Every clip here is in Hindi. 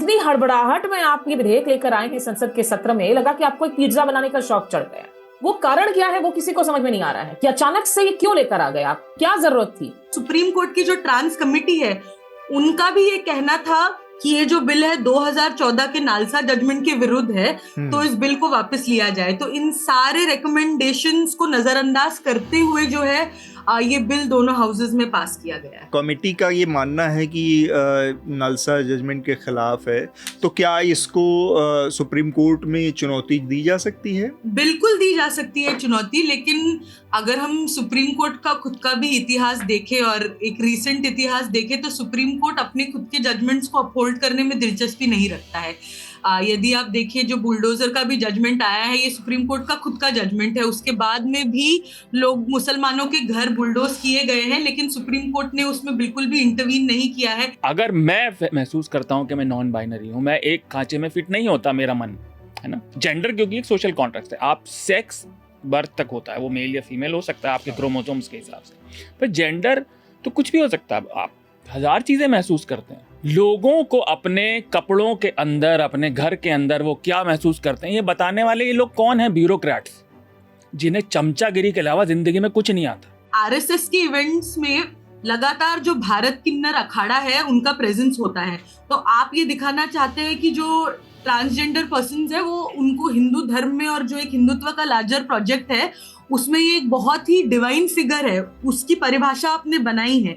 इतनी हड़बड़ाहट में आप ये विधेयक लेकर आए हैं संसद के सत्र में, लगा कि आपको एक पिज्जा बनाने का शौक चढ़ गया। वो कारण क्या है वो किसी को समझ में नहीं आ रहा है कि अचानक से ये क्यों लेकर आ गए आप, क्या जरूरत थी? सुप्रीम कोर्ट की जो ट्रांस कमेटी है उनका भी ये कहना था कि ये जो बिल है 2014 के नालसा जजमेंट के विरुद्ध है, तो इस बिल को वापस लिया जाए। तो इन सारे रिकमेंडेशंस को नजरअंदाज करते हुए जो है ये बिल दोनों हाउसेज में पास किया गया है। कमेटी का ये मानना है कि नालसा जजमेंट के खिलाफ है, तो क्या इसको सुप्रीम कोर्ट में चुनौती दी जा सकती है? बिल्कुल दी जा सकती है चुनौती, लेकिन अगर हम सुप्रीम कोर्ट का खुद का भी इतिहास देखें और एक रीसेंट इतिहास देखें तो सुप्रीम कोर्ट अपने खुद के जजमेंट्स को अपहोल्ड करने में दिलचस्पी नहीं रखता है। यदि आप देखिए जो बुलडोजर का भी जजमेंट आया है, ये सुप्रीम कोर्ट का खुद का जजमेंट है। उसके बाद में भी लोग मुसलमानों के घर बुलडोज किए गए हैं, लेकिन सुप्रीम कोर्ट ने उसमें बिल्कुल भी इंटरवीन नहीं किया है। अगर मैं महसूस करता हूँ कि मैं नॉन बाइनरी हूँ, मैं एक खांचे में फिट नहीं होता मेरा मन, है ना। जेंडर क्योंकि एक सोशल कॉन्ट्रैक्ट है, आप सेक्स बर्थ तक होता है, वो मेल या फीमेल हो सकता है आपके क्रोमोसोम्स के हिसाब से, पर जेंडर तो कुछ भी हो सकता है। आप हजार चीजें महसूस करते हैं। लोगों को अपने कपड़ों के अंदर, अपने घर के अंदर वो क्या महसूस करते हैं, ये बताने वाले ये लोग कौन हैं? ब्यूरोक्रेट्स, जिन्हें चमचागिरी के अलावा जिंदगी में कुछ नहीं आता। आरएसएस के इवेंट्स में लगातार जो भारत किन्नर अखाड़ा है उनका प्रेजेंस होता है। तो आप ये दिखाना चाहते हैं कि जो ट्रांसजेंडर पर्सन्स है वो, उनको हिंदू धर्म में और जो एक हिंदुत्व का लार्जर प्रोजेक्ट है उसमें ये एक बहुत ही डिवाइन फिगर है, उसकी परिभाषा आपने बनाई है।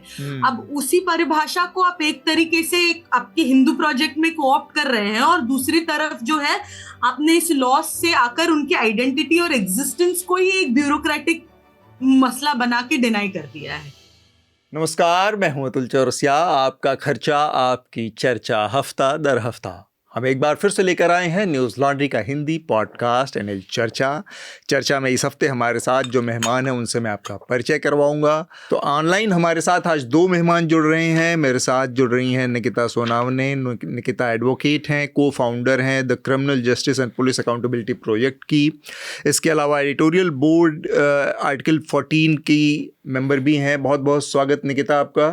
अब उसी परिभाषा को आप एक तरीके से आपके हिंदू प्रोजेक्ट में कोऑप्ट कर रहे हैं, और दूसरी तरफ जो है आपने इस लॉस से आकर उनके आइडेंटिटी और एग्जिस्टेंस को ही एक ब्यूरोक्रेटिक मसला बना के डिनाई कर दिया है। नमस्कार, मैं हूं अतुल चौरसिया। आपका खर्चा आपकी चर्चा, हफ्ता दर हफ्ता हम एक बार फिर से लेकर आए हैं न्यूज़ लॉन्ड्री का हिंदी पॉडकास्ट एनएल चर्चा में इस हफ्ते हमारे साथ जो मेहमान हैं उनसे मैं आपका परिचय करवाऊंगा। तो ऑनलाइन हमारे साथ आज दो मेहमान जुड़ रहे हैं। मेरे साथ जुड़ रही हैं निकिता सोनावने। निकिता एडवोकेट हैं, को फाउंडर हैं the criminal justice and police accountability project की। इसके अलावा एडिटोरियल बोर्ड आर्टिकल 14 की मेंबर भी हैं। बहुत बहुत स्वागत निकिता आपका।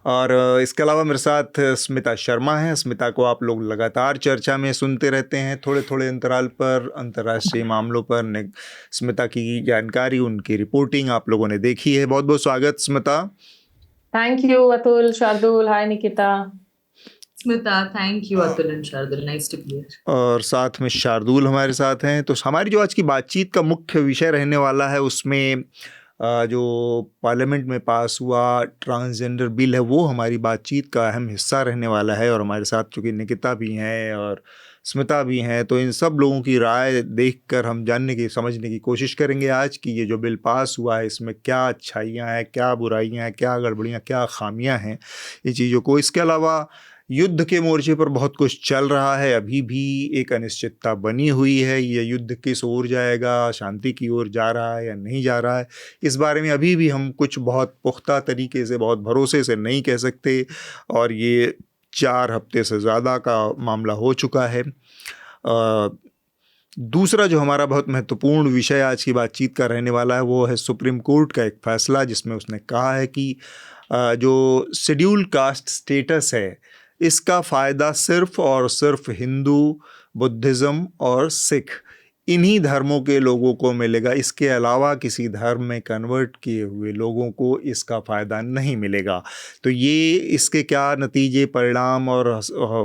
और इसके अलावा मेरे साथ स्मिता शर्मा है। स्मिता को आप लोग लगातार चर्चा में सुनते रहते हैं, थोड़े थोड़े अंतराल पर अंतर्राष्ट्रीय मामलों पर स्मिता की जानकारी, उनकी रिपोर्टिंग आप लोगों ने देखी है। बहुत बहुत स्वागत Smita. Thank you Atul, Shardul, hi Nikita. Smita, thank you Atul and Shardul, nice to be here. और साथ में शार्दुल हमारे साथ हैं। तो हमारी जो आज की बातचीत का मुख्य विषय रहने वाला है, उसमें जो पार्लियामेंट में पास हुआ ट्रांसजेंडर बिल है वो हमारी बातचीत का अहम हिस्सा रहने वाला है। और हमारे साथ चूँकि निकिता भी हैं और स्मिता भी हैं, तो इन सब लोगों की राय देखकर हम जानने की, समझने की कोशिश करेंगे आज कि ये जो बिल पास हुआ है इसमें क्या अच्छाइयाँ हैं, क्या बुराइयाँ हैं, क्या गड़बड़ियाँ, क्या खामियाँ हैं, ये चीज़ों को। इसके अलावा युद्ध के मोर्चे पर बहुत कुछ चल रहा है, अभी भी एक अनिश्चितता बनी हुई है। ये युद्ध किस ओर जाएगा, शांति की ओर जा रहा है या नहीं जा रहा है, इस बारे में अभी भी हम कुछ बहुत पुख्ता तरीके से, बहुत भरोसे से नहीं कह सकते। और ये 4 हफ्ते से ज़्यादा का मामला हो चुका है। दूसरा जो हमारा बहुत महत्वपूर्ण विषय आज की बातचीत का रहने वाला है वो है सुप्रीम कोर्ट का एक फ़ैसला, जिसमें उसने कहा है कि जो शेड्यूल कास्ट स्टेटस है इसका फ़ायदा सिर्फ़ और सिर्फ हिंदू, बुद्धिज़्म और सिख, इन्हीं धर्मों के लोगों को मिलेगा। इसके अलावा किसी धर्म में कन्वर्ट किए हुए लोगों को इसका फ़ायदा नहीं मिलेगा। तो ये इसके क्या नतीजे, परिणाम और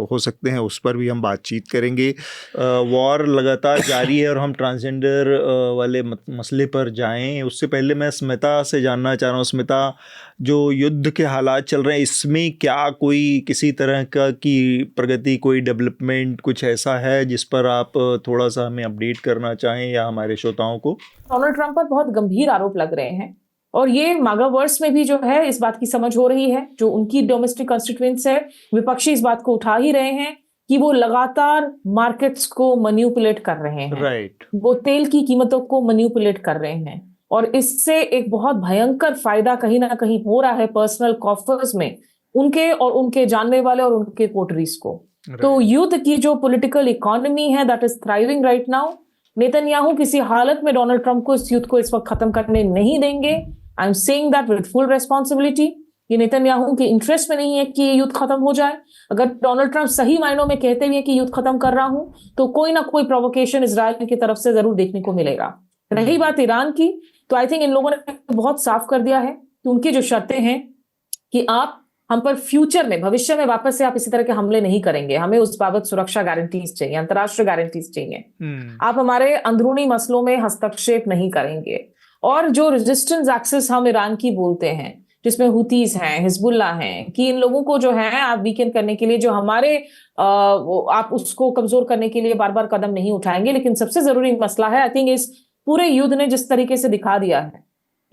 हो सकते हैं, उस पर भी हम बातचीत करेंगे। वॉर लगातार जारी है और हम ट्रांसजेंडर वाले मसले पर जाएं उससे पहले मैं स्मिता से जानना चाह रहा हूँ। स्मिता, जो युद्ध के हालात चल रहे हैं इसमें क्या कोई किसी तरह की प्रगति, कोई डेवलपमेंट, कुछ ऐसा है जिस पर आप थोड़ा सा हमें अपडेट करना चाहें या हमारे श्रोताओं को? डोनाल्ड ट्रंप पर बहुत गंभीर आरोप लग रहे हैं और ये मागावर्स में भी जो है इस बात की समझ हो रही है, जो उनकी डोमेस्टिक कॉन्स्टिट्यूएंट्स है, विपक्षी इस बात को उठा ही रहे हैं कि वो लगातार मार्केट्स को मैनिपुलेट कर रहे हैं। राइट। वो तेल की कीमतों को मैनिपुलेट कर रहे हैं और इससे एक बहुत भयंकर फायदा कहीं ना कहीं हो रहा है पर्सनल कॉफर्स में, उनके और उनके जानने वाले और उनके कोटरीज को। तो युद्ध की जो पॉलिटिकल इकोनॉमी है that is thriving right now. Netanyahu किसी हालत में डोनाल्ड ट्रंप को इस युद्ध को इस वक्त खत्म करने नहीं देंगे। I am saying that with full responsibility. ये नेतन्याहू के इंटरेस्ट में नहीं है कि ये युद्ध खत्म हो जाए। अगर डोनाल्ड ट्रंप सही मायनों में कहते हुए कि युद्ध खत्म कर रहा हूं, तो कोई ना कोई प्रोवोकेशन इजराइल की तरफ से जरूर देखने को मिलेगा। रही बात ईरान की, तो आई थिंक इन लोगों ने बहुत साफ कर दिया है कि उनकी जो शर्तें हैं कि आप हम पर फ्यूचर में, भविष्य में वापस से आप इसी तरह के हमले नहीं करेंगे, हमें उस बाबत सुरक्षा गारंटीज चाहिए, अंतर्राष्ट्रीय गारंटीज चाहिए। आप हमारे अंदरूनी मसलों में हस्तक्षेप नहीं करेंगे। और जो रेजिस्टेंस एक्सिस हम ईरान की बोलते हैं, जिसमें हुतीज हैं, हिजबुल्ला हैं, कि इन लोगों को जो है आप वीकेंड करने के लिए, जो हमारे आप उसको कमजोर करने के लिए बार बार कदम नहीं उठाएंगे। लेकिन सबसे जरूरी मसला है, आई थिंक इस पूरे युद्ध ने जिस तरीके से दिखा दिया है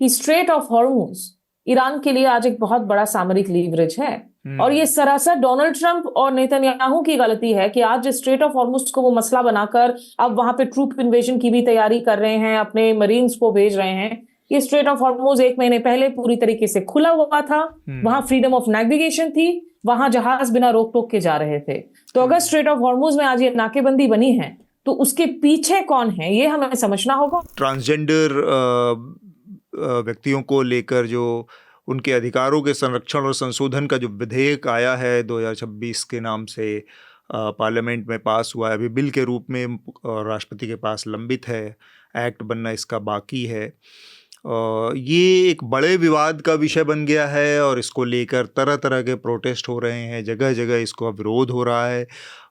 कि स्ट्रेट ऑफ हॉर्मुज ईरान के लिए आज एक बहुत बड़ा सामरिक लीवरेज है। और ये सरासर डोनाल्ड ट्रंप और नेतन्याहू की गलती है कि आज स्ट्रेट ऑफ हॉर्मुज को वो मसला बनाकर अब वहां पे ट्रूप इन्वेजन की भी तैयारी कर रहे हैं, अपने मरीन्स को भेज रहे हैं। ये स्ट्रेट ऑफ हॉर्मुज 1 महीने पहले पूरी तरीके से खुला हुआ था, वहां फ्रीडम ऑफ नेविगेशन थी, वहां जहाज बिना रोक टोक के जा रहे थे। तो अगर स्ट्रेट ऑफ हॉर्मुज में आज ये नाकेबंदी बनी है, तो उसके पीछे कौन है, ये हमें समझना होगा। ट्रांसजेंडर व्यक्तियों को लेकर जो उनके अधिकारों के संरक्षण और संशोधन का जो विधेयक आया है 2026 के नाम से, पार्लियामेंट में पास हुआ है, अभी बिल के रूप में राष्ट्रपति के पास लंबित है, एक्ट बनना इसका बाकी है। ये एक बड़े विवाद का विषय बन गया है और इसको लेकर तरह तरह के प्रोटेस्ट हो रहे हैं, जगह जगह इसको विरोध हो रहा है।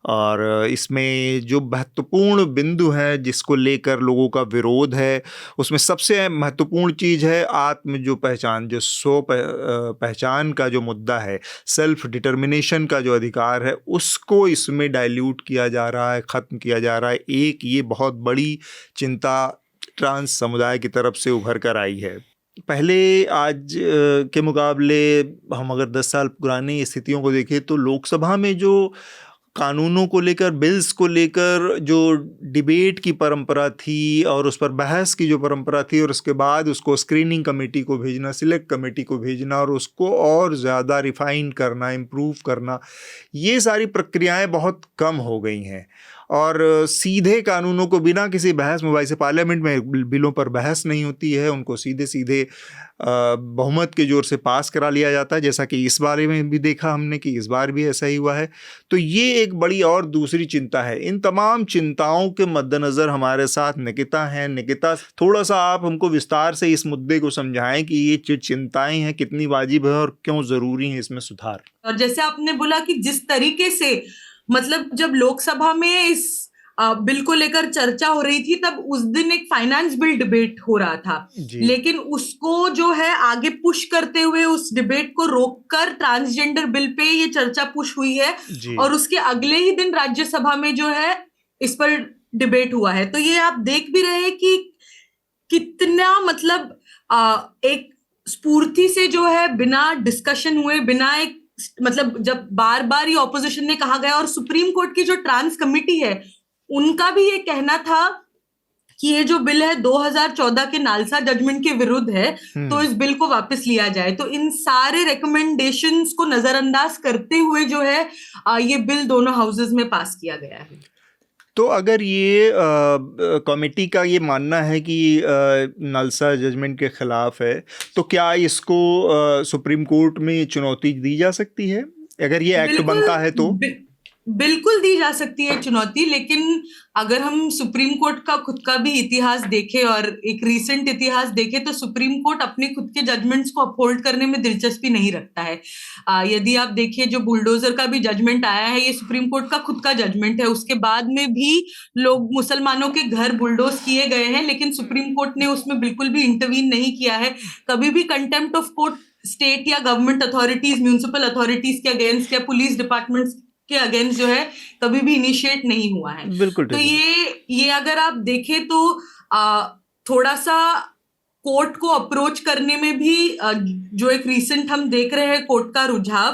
और इसमें जो महत्वपूर्ण बिंदु हैं जिसको लेकर लोगों का विरोध है, उसमें सबसे महत्वपूर्ण चीज़ है आत्म जो पहचान, जो पहचान का जो मुद्दा है, सेल्फ डिटर्मिनेशन का जो अधिकार है, उसको इसमें डाइल्यूट किया जा रहा है, ख़त्म किया जा रहा है। एक ये बहुत बड़ी चिंता ट्रांस समुदाय की तरफ से उभर कर आई है। पहले आज के मुकाबले हम अगर 10 साल पुरानी स्थितियों को देखें तो लोकसभा में जो कानूनों को लेकर, बिल्स को लेकर जो डिबेट की परंपरा थी और उस पर बहस की जो परंपरा थी, और उसके बाद उसको स्क्रीनिंग कमेटी को भेजना, सिलेक्ट कमेटी को भेजना और उसको और ज़्यादा रिफ़ाइन करना, इम्प्रूव करना, ये सारी प्रक्रियाएं बहुत कम हो गई हैं। और सीधे कानूनों को बिना किसी बहस में, वैसे पार्लियामेंट में बिलों पर बहस नहीं होती है, उनको सीधे सीधे बहुमत के जोर से पास करा लिया जाता है, जैसा कि इस बारे में भी देखा हमने कि इस बार भी ऐसा ही हुआ है। तो ये एक बड़ी और दूसरी चिंता है। इन तमाम चिंताओं के मद्देनज़र हमारे साथ निकिता हैं। निकिता, थोड़ा सा आप हमको विस्तार से इस मुद्दे को समझाएं कि ये जो चिंताएं हैं कितनी वाजिब है और क्यों ज़रूरी है इसमें सुधार। और जैसे आपने बोला कि जिस तरीके से, मतलब जब लोकसभा में इस बिल को लेकर चर्चा हो रही थी, तब उस दिन एक फाइनेंस बिल डिबेट हो रहा था, लेकिन उसको जो है आगे पुश करते हुए उस डिबेट को रोककर ट्रांसजेंडर बिल पे ये चर्चा पुश हुई है और उसके अगले ही दिन राज्यसभा में जो है इस पर डिबेट हुआ है। तो ये आप देख भी रहे हैं कि कितना, मतलब एक स्फूर्ति से जो है बिना डिस्कशन हुए, बिना एक, मतलब जब बार बार ये ऑपोजिशन ने कहा गया और सुप्रीम कोर्ट की जो ट्रांस कमेटी है उनका भी ये कहना था कि ये जो बिल है 2014 के नालसा जजमेंट के विरुद्ध है, तो इस बिल को वापस लिया जाए। तो इन सारे रिकमेंडेशंस को नजरअंदाज करते हुए जो है ये बिल दोनों हाउसेज में पास किया गया है। तो अगर ये कमेटी का ये मानना है कि नालसा जजमेंट के खिलाफ है, तो क्या इसको सुप्रीम कोर्ट में चुनौती दी जा सकती है अगर ये एक्ट बनता है? तो बिल्कुल दी जा सकती है चुनौती, लेकिन अगर हम सुप्रीम कोर्ट का खुद का भी इतिहास देखें और एक रीसेंट इतिहास देखें, तो सुप्रीम कोर्ट अपने खुद के जजमेंट्स को अपहोल्ड करने में दिलचस्पी नहीं रखता है। यदि आप देखिए, जो बुलडोजर का भी जजमेंट आया है, ये सुप्रीम कोर्ट का खुद का जजमेंट है। उसके बाद में भी लोग, मुसलमानों के घर बुलडोज किए गए हैं, लेकिन सुप्रीम कोर्ट ने उसमें बिल्कुल भी इंटरवीन नहीं किया है। कभी भी कंटेम्प्ट ऑफ कोर्ट स्टेट या गवर्नमेंट अथॉरिटीज, म्यूनिसिपल अथॉरिटीज के अगेंस्ट या पुलिस डिपार्टमेंट्स के अगेंस्ट जो है कभी भी इनिशिएट नहीं हुआ है। बिल्कुल। तो ये अगर आप देखें तो थोड़ा सा कोर्ट को अप्रोच करने में भी जो एक रीसेंट हम देख रहे हैं कोर्ट का रुझाव,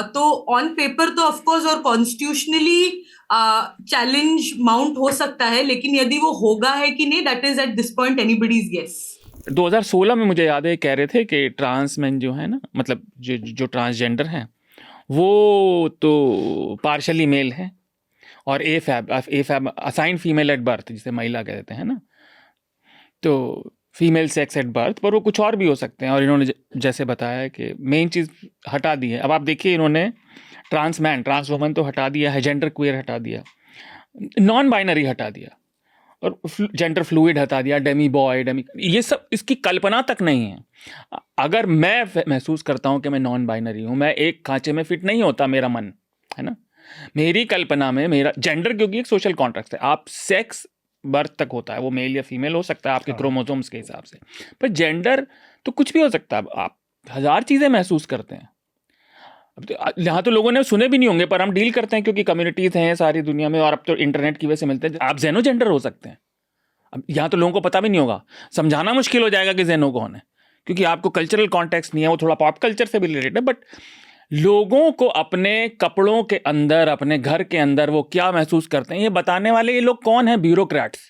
तो ऑन पेपर तो ऑफ कोर्स और कॉन्स्टिट्यूशनली चैलेंज माउंट हो सकता है, लेकिन यदि वो होगा है कि नहीं, that is at this point anybody's guess. 2016 में मुझे याद है कह रहे थे कि ट्रांस मैन जो है ना, मतलब जो ट्रांसजेंडर हैं वो तो पार्शली मेल है, और a fab assign female at birth, जिसे महिला कहते हैं ना, तो फीमेल सेक्स एट बर्थ, पर वो कुछ और भी हो सकते हैं। और इन्होंने जैसे बताया कि मेन चीज़ हटा दी है। अब आप देखिए, इन्होंने ट्रांस मैन, ट्रांस वुमन तो हटा दिया है, जेंडर क्वेयर हटा दिया, नॉन बाइनरी हटा दिया, और जेंडर फ्लूइड हटा दिया, डेमी बॉय, डेमी, ये सब इसकी कल्पना तक नहीं है। अगर मैं महसूस करता हूँ कि मैं नॉन बाइनरी हूँ, मैं एक खांचे में फिट नहीं होता मेरा मन, है ना। मेरी कल्पना में मेरा जेंडर, क्योंकि एक सोशल कॉन्ट्रैक्ट है, आप सेक्स बर्थ तक होता है, वो मेल या फीमेल हो सकता है आपके क्रोमोसोम्स के हिसाब से, पर जेंडर तो कुछ भी हो सकता है। आप हजार चीज़ें महसूस करते हैं। अब तो यहाँ तो लोगों ने सुने भी नहीं होंगे, पर हम डील करते हैं क्योंकि कम्युनिटीज़ हैं सारी दुनिया में, और अब तो इंटरनेट की वजह से मिलते हैं। आप जेनो जेंडर हो सकते हैं। अब यहाँ तो लोगों को पता भी नहीं होगा, समझाना मुश्किल हो जाएगा कि जेनो कौन है, क्योंकि आपको कल्चरल कॉन्टेक्स्ट नहीं है, वो थोड़ा पॉप कल्चर से भी रिलेटेड है। बट लोगों को अपने कपड़ों के अंदर, अपने घर के अंदर वो क्या महसूस करते हैं, ये बताने वाले ये लोग कौन हैं? ब्यूरोक्रेट्स,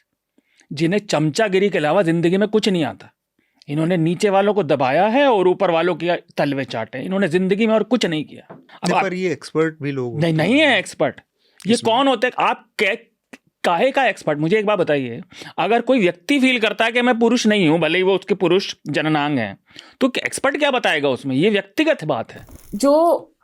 जिन्हें चमचागिरी के अलावा जिंदगी में कुछ नहीं आता। इन्होंने नीचे वालों को दबाया है और ऊपर वालों की तलवे चाटे। इन्होंने जिंदगी में और कुछ नहीं किया। अब पर ये एक्सपर्ट भी लोग नहीं है एक्सपर्ट। ये कौन होते हैं? आप काहे का एक्सपर्ट? मुझे एक बात बताइए, अगर कोई व्यक्ति फील करता है कि मैं पुरुष नहीं हूं, भले ही वो उसके पुरुष जननांग हैं, तो एक्सपर्ट क्या बताएगा उसमें? ये व्यक्तिगत बात है। जो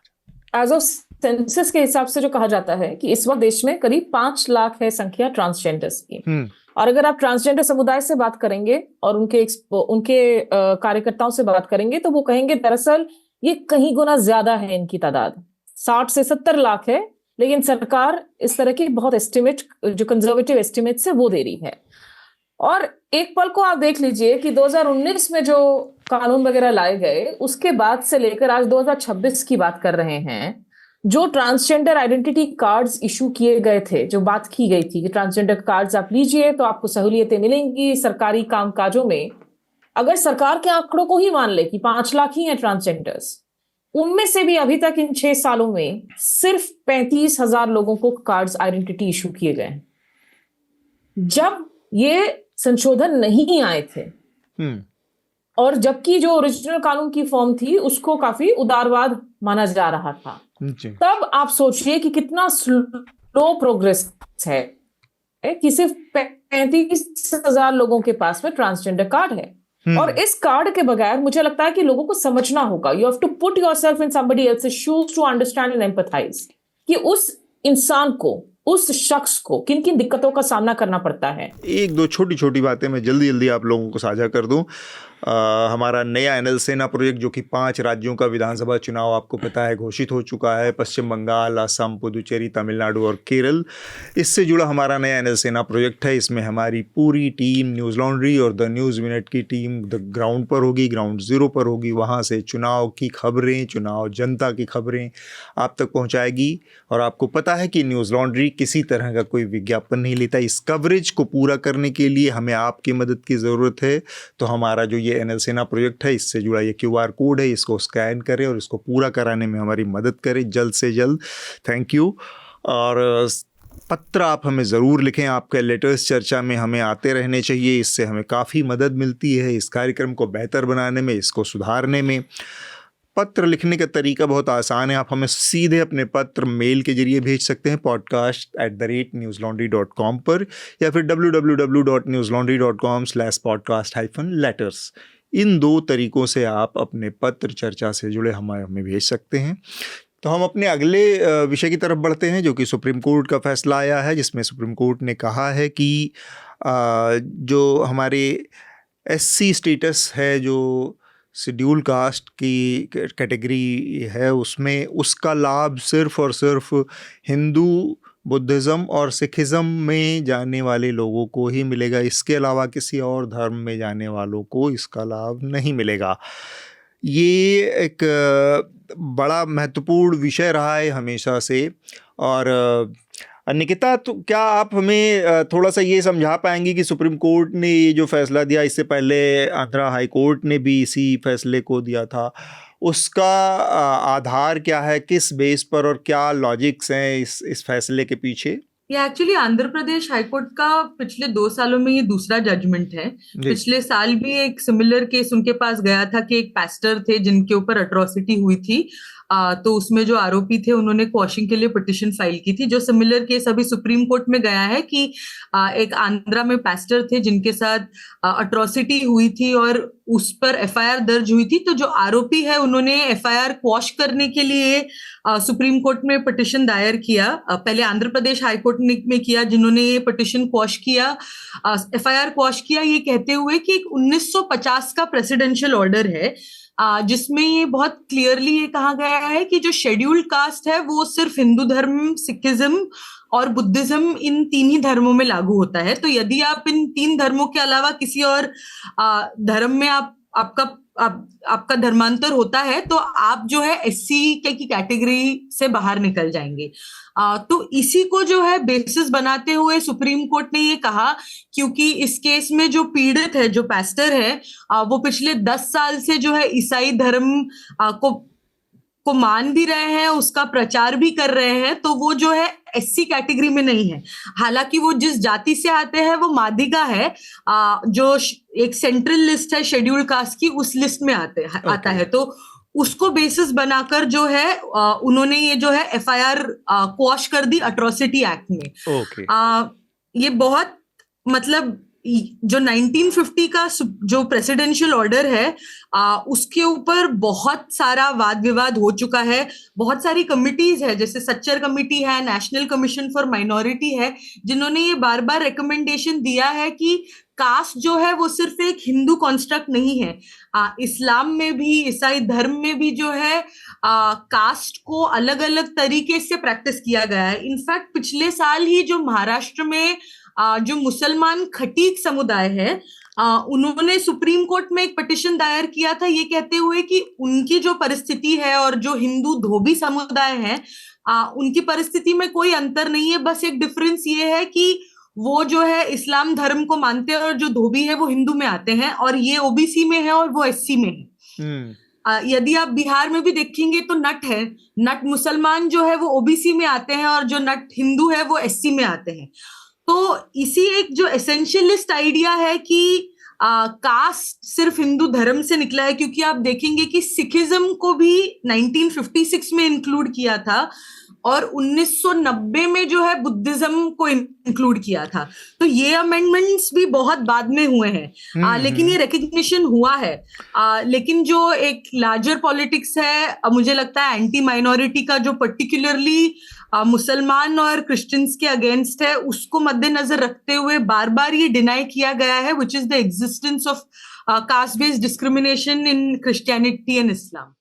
एज ऑफ सेंसस के हिसाब से जो कहा जाता है कि इस वक्त देश में करीब 5 लाख है संख्या ट्रांसजेंडर्स की। और अगर आप ट्रांसजेंडर समुदाय से बात करेंगे और उनके कार्यकर्ताओं से बात करेंगे, तो वो कहेंगे दरअसल ये कहीं गुना ज्यादा है इनकी तादाद, 60 से 70 लाख है। लेकिन सरकार इस तरह की बहुत एस्टिमेट, जो कंजर्वेटिव एस्टिमेट्स है, वो दे रही है। और एक पल को आप देख लीजिए कि 2019 में जो कानून वगैरह लाए गए, उसके बाद से लेकर आज 2026 की बात कर रहे हैं, जो ट्रांसजेंडर आइडेंटिटी कार्ड्स इशू किए गए थे, जो बात की गई थी कि ट्रांसजेंडर कार्ड्स आप लीजिए तो आपको सहूलियतें मिलेंगी सरकारी कामकाजों में। अगर सरकार के आंकड़ों को ही मान ले कि 5 लाख ही हैं ट्रांसजेंडर्स, उनमें से भी अभी तक इन 6 सालों में सिर्फ 35,000 लोगों को कार्ड्स आइडेंटिटी इशू किए गए हैं, जब ये संशोधन नहीं आए थे। और जबकि जो ओरिजिनल कानून की फॉर्म थी उसको काफी उदारवाद माना जा रहा था। तब आप सोचिए कि कितना स्लो प्रोग्रेस है कि सिर्फ 35,000 लोगों के पास में ट्रांसजेंडर कार्ड है। और इस कार्ड के बगैर मुझे लगता है कि लोगों को समझना होगा, you have to put yourself in somebody else's shoes to understand and empathise, कि उस इंसान को, उस शख्स को किन किन दिक्कतों का सामना करना पड़ता है। एक दो छोटी छोटी बातें मैं जल्दी जल्दी आप लोगों को साझा कर दूं। हमारा नया एनएल सेना प्रोजेक्ट, जो कि 5 राज्यों का विधानसभा चुनाव आपको पता है घोषित हो चुका है, पश्चिम बंगाल, असम, पुदुचेरी, तमिलनाडु और केरल, इससे जुड़ा हमारा नया एनएल सेना प्रोजेक्ट है। इसमें हमारी पूरी टीम, न्यूज़ लॉन्ड्री और द न्यूज़ मिनट की टीम द ग्राउंड पर होगी, ग्राउंड ज़ीरो पर होगी। वहाँ से चुनाव की खबरें, चुनाव जनता की खबरें आप तक पहुँचाएगी। और आपको पता है कि न्यूज़ लॉन्ड्री किसी तरह का कोई विज्ञापन नहीं लेता। इस कवरेज को पूरा करने के लिए हमें आपकी मदद की ज़रूरत है। तो हमारा जो ये एनएल सेना प्रोजेक्ट है, इससे जुड़ा ये QR कोड है, इसको स्कैन करें और इसको पूरा कराने में हमारी मदद करें जल्द से जल्द। Thank you. और पत्र आप हमें ज़रूर लिखें, आपके लेटर्स चर्चा में हमें आते रहने चाहिए, इससे हमें काफ़ी मदद मिलती है इस कार्यक्रम को बेहतर बनाने में, इसको सुधारने में। पत्र लिखने का तरीका बहुत आसान है। आप हमें सीधे अपने पत्र मेल के जरिए भेज सकते हैं podcast@newslaundry.com पर, या फिर www.newslaundry.com/podcast-letters। इन 2 तरीकों से आप अपने पत्र चर्चा से जुड़े हमें भेज सकते हैं। तो हम अपने अगले विषय की तरफ बढ़ते हैं, जो कि सुप्रीम कोर्ट का फैसला आया है, जिसमें सुप्रीम कोर्ट ने कहा है कि जो हमारे SC स्टेटस है, जो शेड्यूल कास्ट की कैटेगरी है, उसमें उसका लाभ सिर्फ़ और सिर्फ हिंदू, बुद्धिज़्म और सिखिज़्म में जाने वाले लोगों को ही मिलेगा। इसके अलावा किसी और धर्म में जाने वालों को इसका लाभ नहीं मिलेगा। ये एक बड़ा महत्वपूर्ण विषय रहा है हमेशा से। और निकिता, तो क्या आप हमें थोड़ा सा ये समझा पाएंगी कि सुप्रीम कोर्ट ने ये जो फैसला दिया, इससे पहले आंध्रा हाई कोर्ट ने भी इसी फैसले को दिया था, उसका आधार क्या है, किस बेस पर, और क्या लॉजिक्स हैं इस फैसले के पीछे? ये एक्चुअली आंध्र प्रदेश हाईकोर्ट का पिछले 2 सालों में ये दूसरा जजमेंट है। पिछले साल भी एक सिमिलर केस उनके पास गया था कि एक पास्टर थे जिनके ऊपर अट्रॉसिटी हुई थी, तो उसमें जो आरोपी थे उन्होंने क्वॉशिंग के लिए पिटिशन फाइल की थी। जो सिमिलर केस अभी सुप्रीम कोर्ट में गया है कि एक आंध्रा में पास्टर थे जिनके साथ अट्रॉसिटी हुई थी और उस पर एफआईआर दर्ज हुई थी। तो जो आरोपी है उन्होंने एफआईआर क्वॉश करने के लिए सुप्रीम कोर्ट में पिटिशन दायर किया। पहले आंध्र प्रदेश हाई कोर्ट में किया, जिन्होंने ये पिटिशन क्वॉश किया, एफआईआर क्वॉश किया, ये कहते हुए कि 1950 का प्रेसिडेंशियल ऑर्डर है जिसमें ये बहुत क्लियरली ये कहा गया है कि जो शेड्यूल्ड कास्ट है वो सिर्फ हिंदू धर्म, सिखिज्म और बुद्धिज्म, इन 3 ही धर्मों में लागू होता है। तो यदि आप इन 3 धर्मों के अलावा किसी और धर्म में आपका धर्मांतर होता है तो आप जो है एससी की कैटेगरी से बाहर निकल जाएंगे। तो इसी को जो है बेसिस बनाते हुए सुप्रीम कोर्ट ने ये कहा, क्योंकि इस केस में जो पीड़ित है, जो पास्टर है, वो पिछले 10 साल से जो है ईसाई धर्म को मान भी रहे हैं, उसका प्रचार भी कर रहे हैं, तो वो जो है एससी कैटेगरी में नहीं है। हालांकि वो जिस जाति से आते हैं वो मादिगा है, जो एक सेंट्रल लिस्ट है शेड्यूल कास्ट की, उस लिस्ट में आता है। तो उसको बेसिस बनाकर जो है उन्होंने ये जो है एफआईआर क्वॉश कर दी अट्रॉसिटी एक्ट में। ये बहुत मतलब जो 1950 का जो प्रेसिडेंशियल ऑर्डर है उसके ऊपर बहुत सारा वाद विवाद हो चुका है। बहुत सारी कमिटीज है, जैसे सच्चर कमेटी है, नेशनल कमीशन फॉर माइनॉरिटी है, जिन्होंने ये बार बार रिकमेंडेशन दिया है कि कास्ट जो है वो सिर्फ एक हिंदू कॉन्स्ट्रक्ट नहीं है। इस्लाम में भी, ईसाई धर्म में भी जो है कास्ट को अलग अलग तरीके से प्रैक्टिस किया गया है। इनफैक्ट पिछले साल ही जो महाराष्ट्र में जो मुसलमान खटीक समुदाय है उन्होंने सुप्रीम कोर्ट में एक पिटिशन दायर किया था, ये कहते हुए कि उनकी जो परिस्थिति है और जो हिंदू धोबी समुदाय है उनकी परिस्थिति में कोई अंतर नहीं है, बस एक डिफरेंस ये है कि वो जो है इस्लाम धर्म को मानते हैं और जो धोबी है वो हिंदू में आते हैं, और ये ओबीसी में है और वो एससी में है। यदि आप बिहार में भी देखेंगे तो नट है, नट मुसलमान जो है वो ओबीसी में आते हैं और जो नट हिंदू है वो एससी में आते हैं। तो इसी एक जो एसेंशियलिस्ट आइडिया है कि कास्ट सिर्फ हिंदू धर्म से निकला है, क्योंकि आप देखेंगे कि सिखिज्म को भी 1956 में इंक्लूड किया था और 1990 में जो है बुद्धिज्म को इंक्लूड किया था। तो ये अमेंडमेंट्स भी बहुत बाद में हुए हैं, लेकिन ये रिकग्निशन हुआ है। लेकिन जो एक लार्जर पॉलिटिक्स है, मुझे लगता है एंटी माइनॉरिटी का, जो पर्टिकुलरली मुसलमान और क्रिश्चियंस के अगेंस्ट है, उसको मद्देनजर रखते हुए बार बार ये डिनाई किया गया है, which is the existence of caste based discrimination in Christianity and Islam.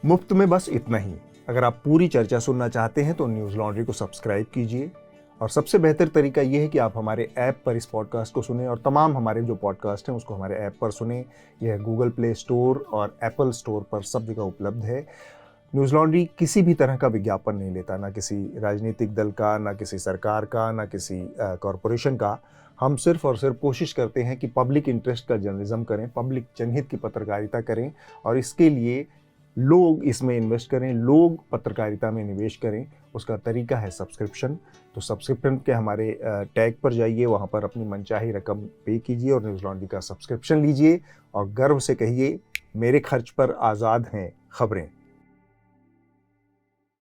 मुफ्त में बस इतना ही। अगर आप पूरी चर्चा सुनना चाहते हैं तो न्यूज़ लॉन्ड्री को सब्सक्राइब कीजिए, और सबसे बेहतर तरीका यह है कि आप हमारे ऐप पर इस पॉडकास्ट को सुनें, और तमाम हमारे जो पॉडकास्ट हैं उसको हमारे ऐप पर सुनें। यह गूगल प्ले स्टोर और एप्पल स्टोर पर सब जगह उपलब्ध है। न्यूज़ लॉन्ड्री किसी भी तरह का विज्ञापन नहीं लेता, ना किसी राजनीतिक दल का, ना किसी सरकार का, ना किसी कॉरपोरेशन का। हम सिर्फ और सिर्फ कोशिश करते हैं कि पब्लिक इंटरेस्ट का जर्नलिज्म करें, पब्लिक जनहित की पत्रकारिता करें, और इसके लिए लोग इसमें इन्वेस्ट करें, लोग पत्रकारिता में निवेश करें। उसका तरीका है सब्सक्रिप्शन। तो सब्सक्रिप्शन के हमारे टैग पर जाइए, वहाँ पर अपनी मनचाही रकम पे कीजिए और न्यूज़ लॉन्ड्री का सब्सक्रिप्शन लीजिए, और गर्व से कहिए, मेरे खर्च पर आज़ाद हैं खबरें।